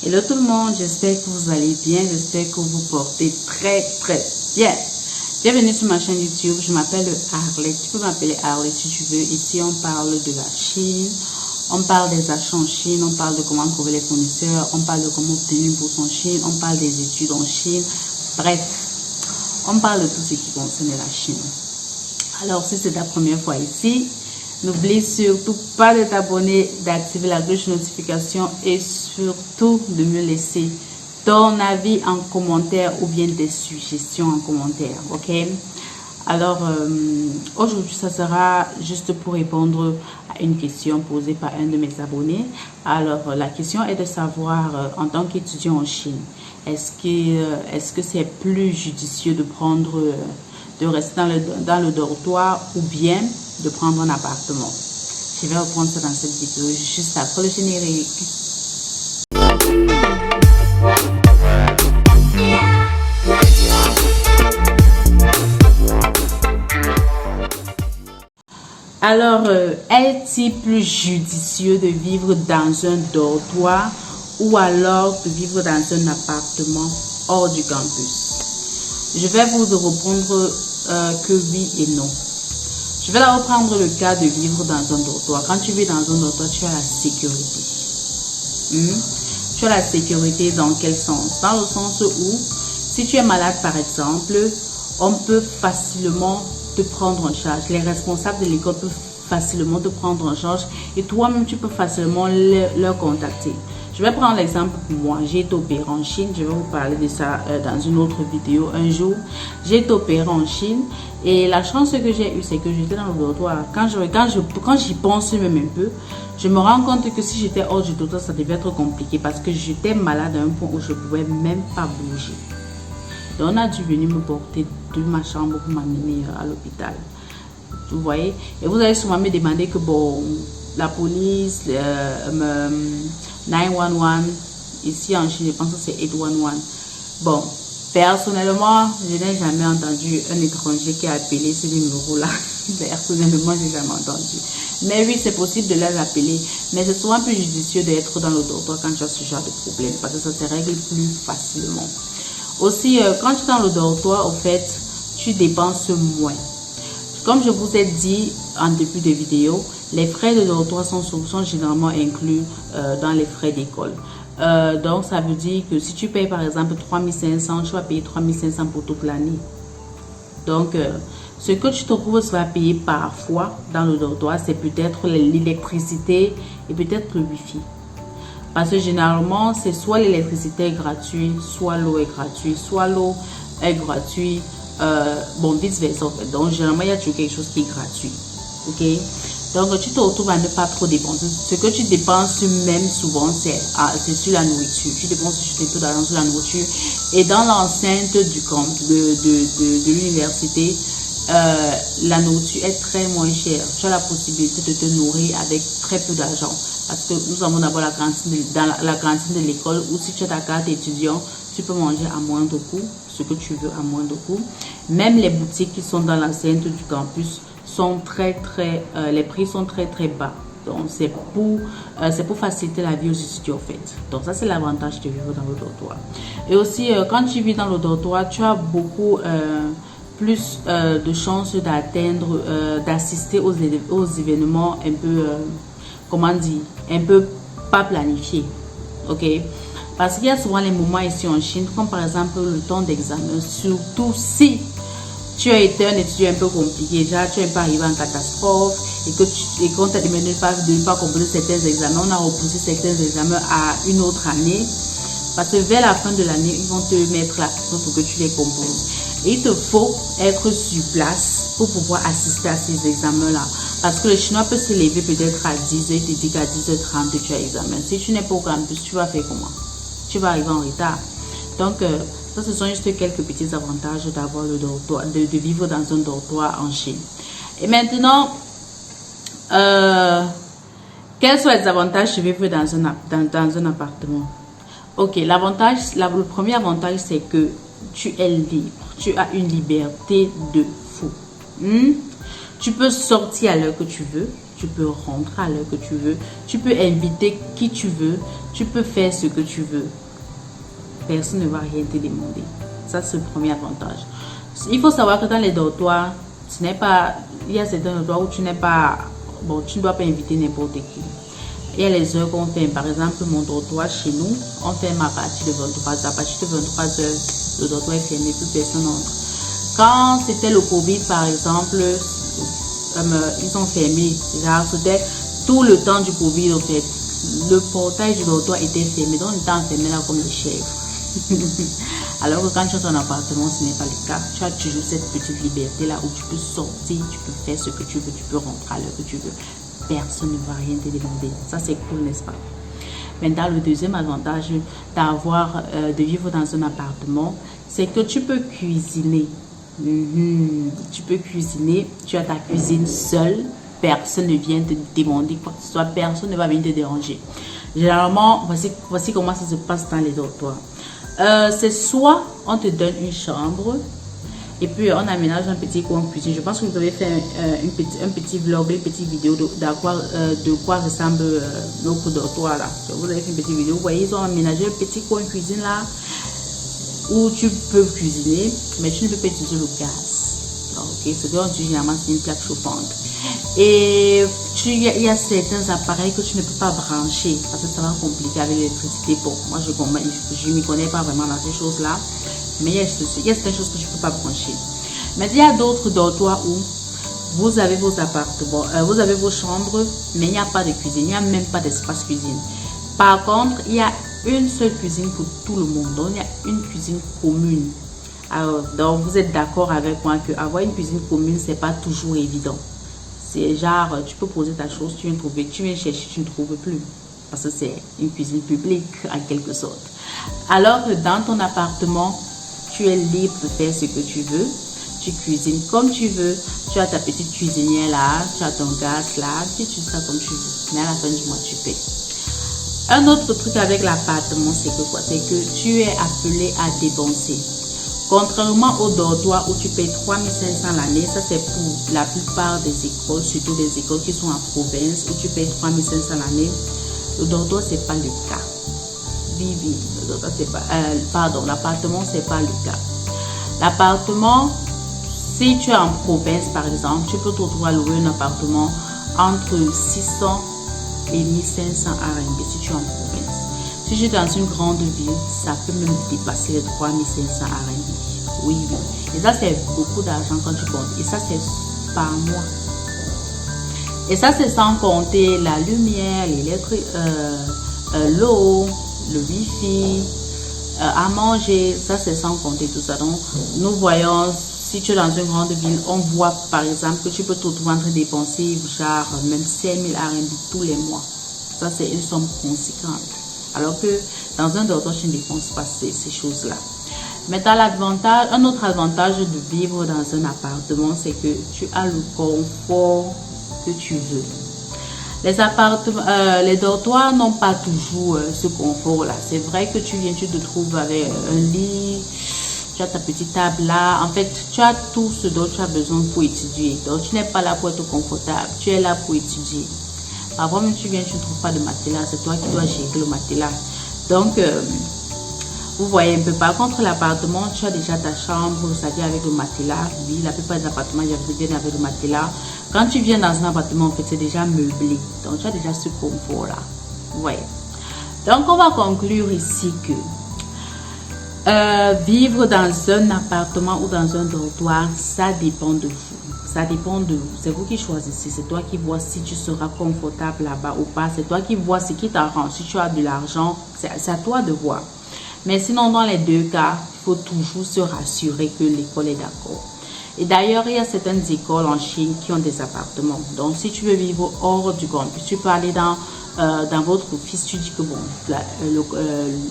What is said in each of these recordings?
Hello tout le monde, j'espère que vous allez bien, j'espère que vous portez très bien. Bienvenue sur ma chaîne YouTube, je m'appelle Arlette, tu peux m'appeler Arlette si tu veux. Ici on parle de la Chine, on parle des achats en Chine, on parle de comment trouver les fournisseurs, on parle de comment obtenir une bourse en Chine, on parle des études en Chine, bref, on parle de tout ce qui concerne la Chine. Alors si c'est ta première fois ici, n'oublie surtout pas de t'abonner, d'activer la cloche de notification et surtout de me laisser ton avis en commentaire ou bien des suggestions en commentaire, ok? Alors, aujourd'hui, ça sera juste pour répondre à une question posée par un de mes abonnés. Alors, la question est de savoir, en tant qu'étudiant en Chine, est-ce que c'est plus judicieux de prendre, de rester dans le dortoir ou bien de prendre un appartement? Je vais reprendre ça dans cette vidéo juste après le générique. Alors, est-il plus judicieux de vivre dans un dortoir ou alors de vivre dans un appartement hors du campus? Je vais vous répondre que oui et non. Je vais la reprendre le cas de vivre dans un dortoir. Quand tu vis dans un dortoir, tu as la sécurité. Tu as la sécurité dans quel sens? Dans le sens où, si tu es malade par exemple, on peut facilement te prendre en charge. Les responsables de l'école peuvent facilement te prendre en charge et toi-même tu peux facilement leur contacter. Je vais prendre l'exemple pour moi. J'ai été opérée en Chine. Je vais vous parler de ça dans une autre vidéo un jour. J'ai été opérée en Chine et la chance que j'ai eue, c'est que j'étais dans le dortoir. Quand j'y pense même un peu, je me rends compte que si j'étais hors du dortoir, ça devait être compliqué parce que j'étais malade à un point où je ne pouvais même pas bouger. Donc on a dû venir me porter de ma chambre pour m'amener à l'hôpital. Vous voyez? Et vous allez souvent me demander que bon, la police, 911, ici en Chine, je pense que c'est 811. Bon, personnellement, je n'ai jamais entendu un étranger qui a appelé ce numéro-là. Personnellement, je n'ai jamais entendu. Mais oui, c'est possible de les appeler. Mais c'est souvent plus judicieux d'être dans le dortoir quand tu as ce genre de problème parce que ça se règle plus facilement. Aussi, quand tu es dans le dortoir, au fait, tu dépenses moins. Comme je vous ai dit en début de vidéo, les frais de dortoir sont généralement inclus dans les frais d'école. Donc, ça veut dire que si tu payes par exemple 3500, tu vas payer 3500 pour toute l'année. Donc, ce que tu te vas payer parfois dans le dortoir, c'est peut-être l'électricité et peut-être le wifi. Parce que généralement, c'est soit l'électricité est gratuite, soit l'eau est gratuite, soit l'eau est gratuite. Bon, vice versa en fait. Donc, généralement, il y a toujours quelque chose qui est gratuit. Ok? Donc, tu te retrouves à ne pas trop dépenser. Ce que tu dépenses même souvent, c'est sur la nourriture. Tu dépenses juste un peu d'argent sur la nourriture. Et dans l'enceinte du camp, de l'université, la nourriture est très moins chère. Tu as la possibilité de te nourrir avec très peu d'argent. Parce que nous avons d'abord la cantine de l'école où si tu as ta carte étudiant, tu peux manger à moindre coût, ce que tu veux à moindre coût. Même les boutiques qui sont dans l'enceinte du campus sont les prix sont très bas. Donc c'est pour faciliter la vie aux étudiants en fait. Donc ça c'est l'avantage de vivre dans le dortoir. Et aussi quand tu vis dans le dortoir, tu as beaucoup plus de chances d'atteindre, d'assister aux événements un peu, comment dire, un peu pas planifiés. Ok? Parce qu'il y a souvent les moments ici en Chine, comme par exemple le temps d'examen, surtout si tu as été un étudiant un peu compliqué, déjà tu es pas arrivé en catastrophe et qu'on t'a demandé de ne pas composer certains examens, on a repoussé certains examens à une autre année. Parce que vers la fin de l'année, ils vont te mettre la pression pour que tu les composes. Et il te faut être sur place pour pouvoir assister à ces examens-là. Parce que le chinois peut se lever peut-être à 10h, il te dit qu'à 10h30 tu as examen. Si tu n'es pas au campus, tu vas faire comment? Tu vas arriver en retard. Donc, ça, ce sont juste quelques petits avantages d'avoir le dortoir, de vivre dans un dortoir en Chine. Et maintenant, quels sont les avantages de vivre dans un appartement? Ok, le premier avantage, c'est que tu es libre. Tu as une liberté de fou. Tu peux sortir à l'heure que tu veux. tu peux rentrer à l'heure que tu veux, tu peux inviter qui tu veux, tu peux faire ce que tu veux. Personne ne va rien te demander. Ça, c'est le premier avantage. Il faut savoir que dans les dortoirs, ce n'est pas, il y a certains dortoirs où tu n'es pas, bon, tu ne dois pas inviter n'importe qui. Il y a les heures qu'on fait. Par exemple, mon dortoir chez nous, on ferme à partir de 23h. À partir de 23h, le dortoir est fermé, toute personne n'entre. Quand c'était le Covid, par exemple, ils ont fermé. C'était tout le temps du Covid, en fait. Le portail du dortoir était fermé. Donc, on était enfermé là comme des chèvres. Alors que quand tu as ton appartement, ce n'est pas le cas. Tu as toujours cette petite liberté là où tu peux sortir, tu peux faire ce que tu veux, tu peux rentrer à l'heure que tu veux. Personne ne va rien te demander. Ça, c'est cool, n'est-ce pas? Maintenant, le deuxième avantage de vivre dans un appartement, c'est que tu peux cuisiner. Tu peux cuisiner. Tu as ta cuisine seule. Personne ne vient te demander quoi que ce soit. Personne ne va venir te déranger. Généralement, voici comment ça se passe dans les dortoirs. C'est soit on te donne une chambre et puis on aménage un petit coin cuisine. Je pense que vous avez fait un petit vlog, une petite vidéo de quoi ressemble notre dortoir là. Vous avez fait une petite vidéo, vous voyez, ils ont aménagé un petit coin cuisine là où tu peux cuisiner, mais tu ne peux pas utiliser le gaz. Ok, ce qu'on utilise généralement, c'est une plaque chauffante. Et il y a certains appareils que tu ne peux pas brancher parce que ça va compliquer avec l'électricité. Bon, moi je ne m'y connais pas vraiment dans ces choses-là, mais il y a certaines choses que je ne peux pas brancher. Mais il y a d'autres dortoirs où vous avez vos appartements, vous avez vos chambres, mais il n'y a pas de cuisine, il n'y a même pas d'espace cuisine. Par contre, il y a une seule cuisine pour tout le monde, donc il y a une cuisine commune. Alors, donc vous êtes d'accord avec moi qu'avoir une cuisine commune, c'est pas toujours évident. C'est genre, tu peux poser ta chose, tu viens chercher, tu ne trouves plus. Parce que c'est une cuisine publique, en quelque sorte. Alors que dans ton appartement, tu es libre de faire ce que tu veux. Tu cuisines comme tu veux. Tu as ta petite cuisinière là, tu as ton gaz là, tu utilises ça comme tu veux. Mais à la fin du mois, tu payes. Un autre truc avec l'appartement, c'est que quoi? C'est que tu es appelé à dépenser. Contrairement au dortoir où tu payes 3500 l'année, ça c'est pour la plupart des écoles, surtout des écoles qui sont en province, où tu payes 3500 l'année. Le dortoir, c'est pas le cas. Le dortoir, c'est pas, l'appartement, c'est pas le cas. L'appartement, si tu es en province par exemple, tu peux te retrouver à louer un appartement entre 600 et 1500 RMB si tu es en province. Si tu es dans une grande ville, ça peut même dépasser les 3500 RMB. Oui. Et ça, c'est beaucoup d'argent quand tu comptes. Et ça, c'est par mois. Et ça, c'est sans compter la lumière, l'eau, le wifi, à manger. Ça, c'est sans compter tout ça. Donc, nous voyons, si tu es dans une grande ville, on voit par exemple que tu peux te retrouver en train de dépenser genre même 5000 RMB tous les mois. Ça, c'est une somme conséquente. Alors que dans un dortoir, tu ne dépenses pas ces choses-là. Mais un autre avantage de vivre dans un appartement, c'est que tu as le confort que tu veux. Les dortoirs n'ont pas toujours ce confort-là. C'est vrai que tu te trouves avec un lit, tu as ta petite table là. En fait, tu as tout ce dont tu as besoin pour étudier. Donc, tu n'es pas là pour être confortable. Tu es là pour étudier. Parfois, même tu ne trouves pas de matelas. C'est toi qui dois gérer le matelas. Donc, vous voyez un peu. Par contre, l'appartement, tu as déjà ta chambre, ça vient avec le matelas. Oui, la plupart des appartements viennent avec le matelas. Quand tu viens dans un appartement, en fait, c'est déjà meublé. Donc, tu as déjà ce confort-là. Vous voyez. Donc, on va conclure ici que vivre dans un appartement ou dans un dortoir, ça dépend de vous. Ça dépend de vous. C'est vous qui choisissez. C'est toi qui vois si tu seras confortable là-bas ou pas. C'est toi qui vois ce qui t'arrange. Si tu as de l'argent, c'est à toi de voir. Mais sinon, dans les deux cas, il faut toujours se rassurer que l'école est d'accord. Et d'ailleurs, il y a certaines écoles en Chine qui ont des appartements. Donc, si tu veux vivre hors du campus, tu peux aller dans votre office, tu dis que bon,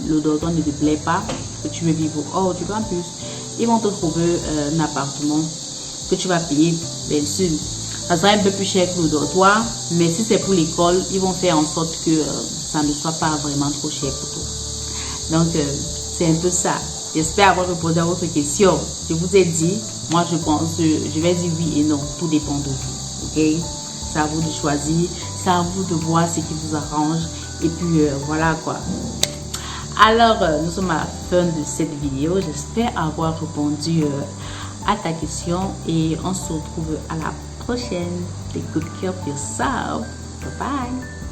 le dortoir ne te plaît pas, que tu veux vivre hors du campus. Ils vont te trouver un appartement que tu vas payer, bien sûr. Ça sera un peu plus cher que le dortoir, mais si c'est pour l'école, ils vont faire en sorte que ça ne soit pas vraiment trop cher pour toi. Donc, c'est un peu ça. J'espère avoir répondu à votre question. Je vous ai dit, moi je pense, je vais dire oui et non. Tout dépend de vous. Ok? c'est à vous de choisir, c'est à vous de voir ce qui vous arrange. Et puis voilà quoi. Alors, nous sommes à la fin de cette vidéo. J'espère avoir répondu à ta question et on se retrouve à la prochaine. Take good care of yourself. Bye bye.